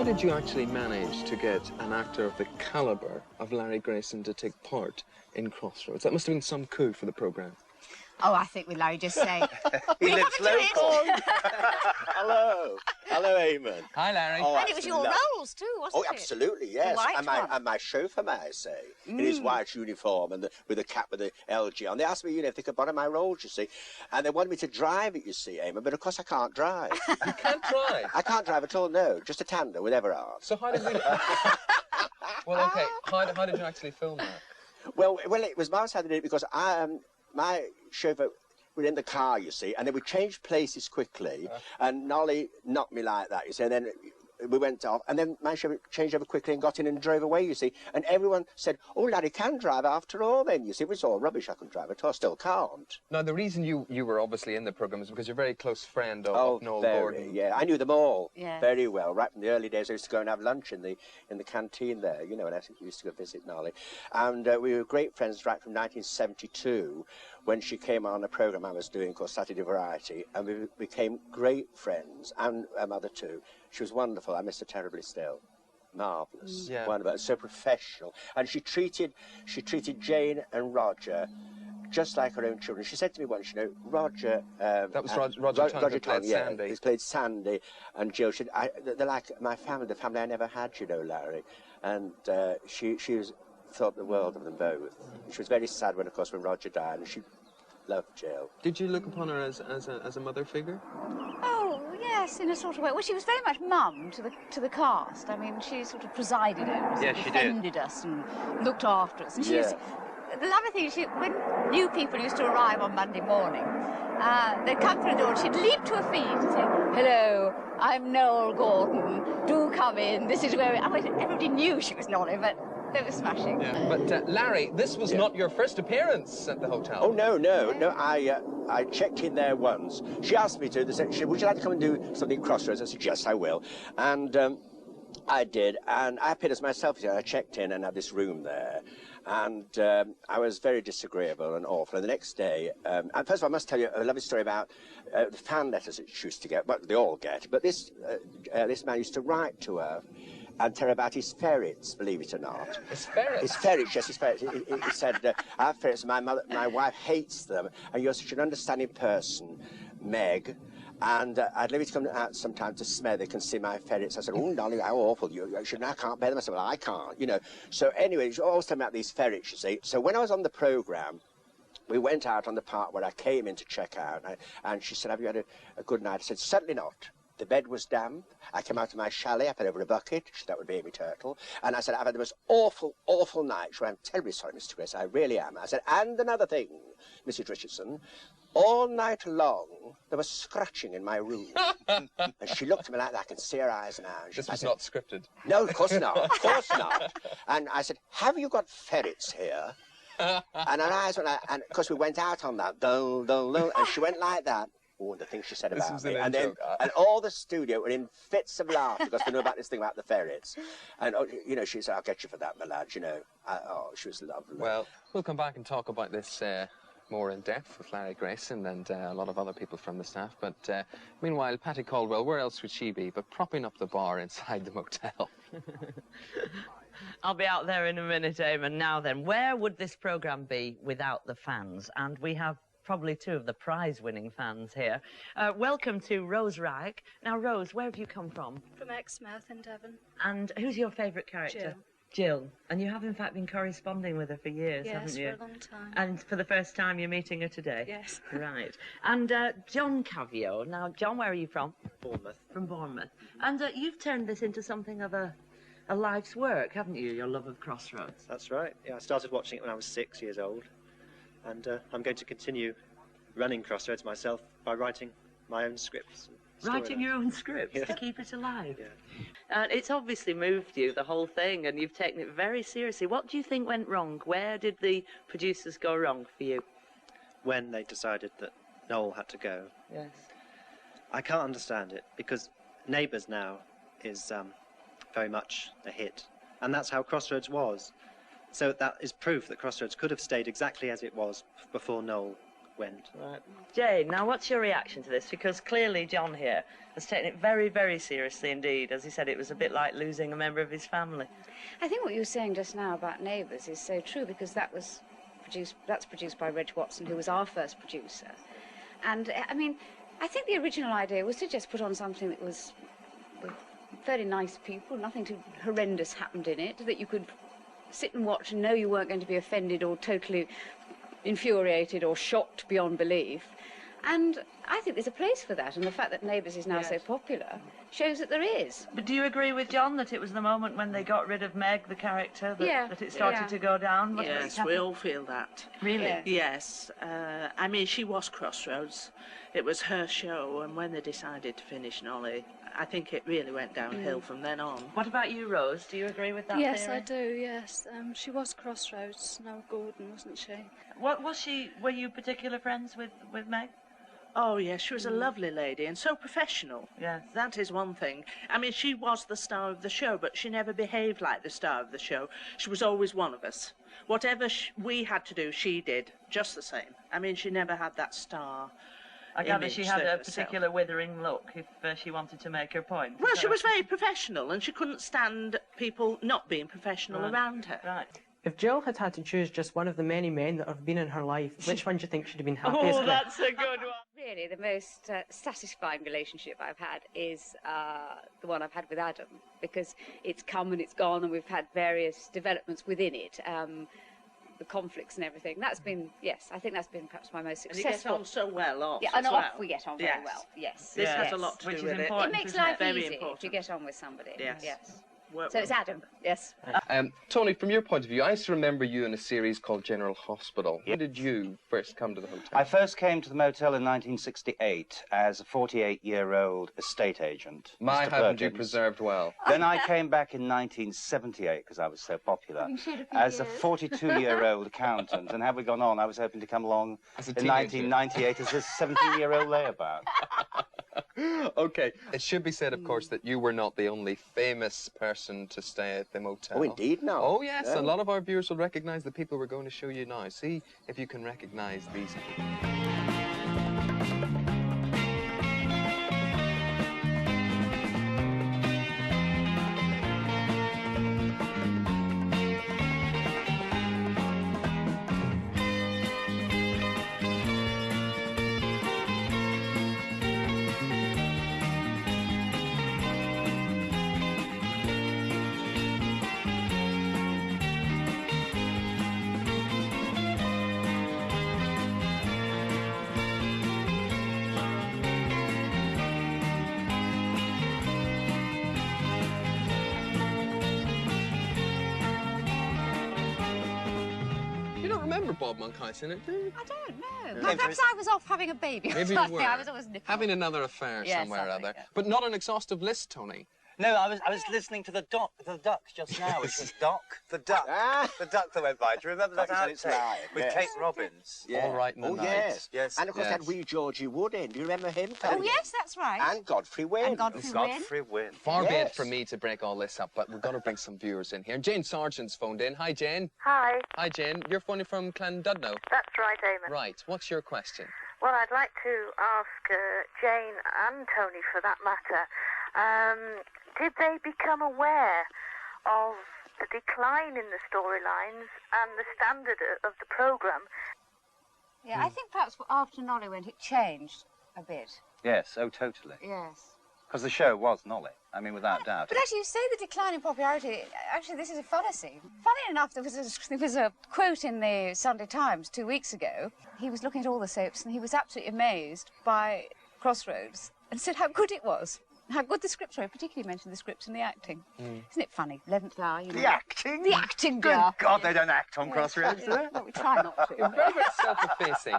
did you actually manage to get an actor of the calibre of Larry Grayson to take part in Crossroads? That must have been some coup for the programme. Oh, I think with Larry just saying. He lives local. Hello. Hello, Eamon. Hi, Larry. Oh, And it was your roles too, wasn't it? Oh, absolutely, yes. And my chauffeur, may I say, in his white uniform and with the cap with the LG on. They asked me, you know, if they could borrow my roles, you see. And they wanted me to drive it, you see, Eamon, but of course I can't drive. You can't drive? I can't drive at all, no. Just a tandem with Everard. So how did we... Well, OK, how did you actually film that? Well, it was marvellous how they did it because my chauffeur were in the car, you see, and then we changed places quickly, and Nolly knocked me like that, you see, and then we went off, and then my chauffeur changed over quickly and got in and drove away, you see, and everyone said, oh, Larry can drive after all then, you see. It was all rubbish, I couldn't drive at all, still can't. Now, the reason you were obviously in the programme is because you're a very close friend of Noel Gordon. Yeah, I knew them all very well. Right from the early days, I used to go and have lunch in the canteen there, you know, and I used to go visit Nolly. And we were great friends right from 1972, when she came on a programme I was doing called Saturday Variety, and we became great friends, and her mother too. She was wonderful. I miss her terribly still. Marvellous. Yeah. Wonderful. So professional. And she treated Jane and Roger just like her own children. She said to me once, you know, Roger... that was Roger Tongue who played Sandy. He's played Sandy. And Jill, they're like my family, the family I never had, you know, Larry. And she thought the world of them both. She was very sad when, of course, when Roger died, and she loved Jill. Did you look upon her as a mother figure? Oh, yes, in a sort of way. Well, she was very much mum to the cast. I mean, she sort of presided over us, yes, she defended us and looked after us. And she yeah. The lovely thing is, when new people used to arrive on Monday morning, they'd come through the door and she'd leap to her feet and say, hello, I'm Noel Gordon, do come in, this is where everybody knew she was Nolly, but they were smashing. Yeah. But Larry, this was not your first appearance at the hotel. Oh, no, I checked in there once. She asked me to, they said, would you like to come and do something at Crossroads? I said, yes, I will. And I did, and I paid as myself. I checked in and had this room there. And I was very disagreeable and awful. And the next day, and first of all, I must tell you a lovely story about the fan letters that she used to get. Well, they all get, but this man used to write to her and tell her about his ferrets, believe it or not. His ferrets? His ferrets, yes, his ferrets. He said, I have ferrets, my wife hates them, and you're such an understanding person, Meg. And I'd leave you to come out sometime to Smethwick and see my ferrets. I said, oh, darling, how awful. I can't bear them. I said, well, I can't, you know. So anyway, she always told me about these ferrets, you see. So when I was on the programme, we went out on the part where I came in to check out, and she said, have you had a good night? I said, certainly not. The bed was damp. I came out of my chalet, I fell over a bucket. That would be Amy Turtle. And I said, I've had the most awful, awful night. She went, I'm terribly sorry, Mr. Grace, I really am. I said, and another thing, Mrs. Richardson, all night long, there was scratching in my room. And she looked at me like that. I can see her eyes now. This was not scripted. No, of course not. Of course not. And I said, have you got ferrets here? And her eyes went like, and of course we went out on that, and she went like that. Oh, and the things she said about me. And then, and all the studio were in fits of laughter because they knew about this thing about the ferrets. And, you know, she said, I'll get you for that, my lad, you know. Oh, she was lovely. Well, we'll come back and talk about this more in depth with Larry Grayson and a lot of other people from the staff. But meanwhile, Patty Caldwell, where else would she be but propping up the bar inside the motel? I'll be out there in a minute, Eamon. Now then, where would this programme be without the fans? And we have probably two of the prize-winning fans here. Welcome to Rose Reich. Now, Rose, where have you come from? From Exmouth in Devon. And who's your favourite character? Jill. And you have, in fact, been corresponding with her for years, haven't you? Yes, for a long time. And for the first time, you're meeting her today? Yes. Right. And John Cavio. Now, John, where are you from? Bournemouth. From Bournemouth. And you've turned this into something of a life's work, haven't you, your love of Crossroads? That's right. Yeah, I started watching it when I was 6 years old. And I'm going to continue running Crossroads myself by writing my own scripts. Writing your own scripts to keep it alive? Yeah. It's obviously moved you, the whole thing, and you've taken it very seriously. What do you think went wrong? Where did the producers go wrong for you? When they decided that Noel had to go. Yes. I can't understand it, because Neighbours now is very much a hit. And that's how Crossroads was. So that is proof that Crossroads could have stayed exactly as it was before Noel went. Right. Jane, now what's your reaction to this? Because clearly John here has taken it very, very seriously indeed. As he said, it was a bit like losing a member of his family. I think what you were saying just now about Neighbours is so true, because that's produced by Reg Watson, who was our first producer. And, I mean, I think the original idea was to just put on something that was with very nice people, nothing too horrendous happened in it, that you could sit and watch and know you weren't going to be offended or totally infuriated or shocked beyond belief. And I think there's a place for that, and the fact that Neighbours is now so popular shows that there is. But do you agree with John that it was the moment when they got rid of Meg, the character, that it started to go down? Yes, we all feel that. Really? Yeah. Yes. I mean, she was Crossroads. It was her show, and when they decided to finish Nolly, I think it really went downhill from then on. What about you, Rose? Do you agree with that Yes, theory? I do, yes. She was Crossroads, Noel Gordon, wasn't she? What was she? Were you particular friends with Meg? Oh, yes, she was a lovely lady and so professional. Yes. That is one thing. I mean, she was the star of the show, but she never behaved like the star of the show. She was always one of us. Whatever we had to do, she did, just the same. I mean, she never had that star I gather image she had a of herself. particular withering look if she wanted to make her point. Well, she was very professional, and she couldn't stand people not being professional Right. around her. Right. If Jill had had to choose just one of the many men that have been in her life, which one do you think she'd have been happiest Oh, with? that's a good one. Really, the most satisfying relationship I've had is the one I've had with Adam, because it's come and it's gone, and we've had various developments within it, the conflicts and everything. That's been, yes, I think that's been perhaps my most And you get successful. on so well off Yeah, as and well. off we get on very Yes. well. Yes, This has yes. a lot to Which do is with it. important. It makes isn't it? life Very easy important. to get on with somebody. Yes. Yes. Work So it's well. Adam. Yes. Tony, from your point of view, I used to remember you in a series called General Hospital. When did you first come to the hotel? I first came to the motel in 1968 as a 48-year-old estate agent. My, Mr. haven't you Perkins. preserved well? Then I came back in 1978 because I was so popular as a 42-year-old accountant. And have we gone on? I was hoping to come along As a in teenager. 1998 as a 17-year-old layabout. Okay. It should be said, of course, that you were not the only famous person to stay at the motel. Oh, indeed, no. Oh, yes. Yeah. A lot of our viewers will recognise the people we're going to show you now. See if you can recognise these people. You don't remember Bob Monkice in it, do you? I don't know. Yeah. Perhaps I was off having a baby. Maybe you were. I was always nipping. Having another affair Yes, somewhere or something, other. yeah. But not an exhaustive list, Tony. No, I was listening to the duck just now, which was the duck that went by. Do you remember that That was outtake live, with yes. Kate Robbins? All right in the Oh, night. yes. Yes, And, of course, yes. that wee Georgie Wood in. Do you remember him? Oh, Tony? yes, that's right. And Godfrey Wynne. And Godfrey Wynne. Godfrey Wynne. Far be it Yes. from me to break all this up, but we've got to bring some viewers in here. Jane Sargent's phoned in. Hi, Jane. Hi, Hi, Jane. You're phoning from Clandudno. that's right, Eamon. Right. What's your question? Well, I'd like to ask Jane and Tony, for that matter, did they become aware of the decline in the storylines and the standard of the programme? Yeah, I think perhaps after Nolly went, it changed a bit. Yes, oh, totally. Yes. Because the show was Nolly. I mean, without doubt. But actually, you say the decline in popularity. Actually, this is a fallacy. Funny enough, there was a quote in the Sunday Times 2 weeks ago. He was looking at all the soaps, and he was absolutely amazed by Crossroads, and said how good it was, how good the scripts were. Particularly mentioned the scripts and the acting. Isn't it funny? 11th hour, you know. The acting? The acting, Good dear. God, they don't act on Crossroads, do they? No, we try not to. You're very self-effacing.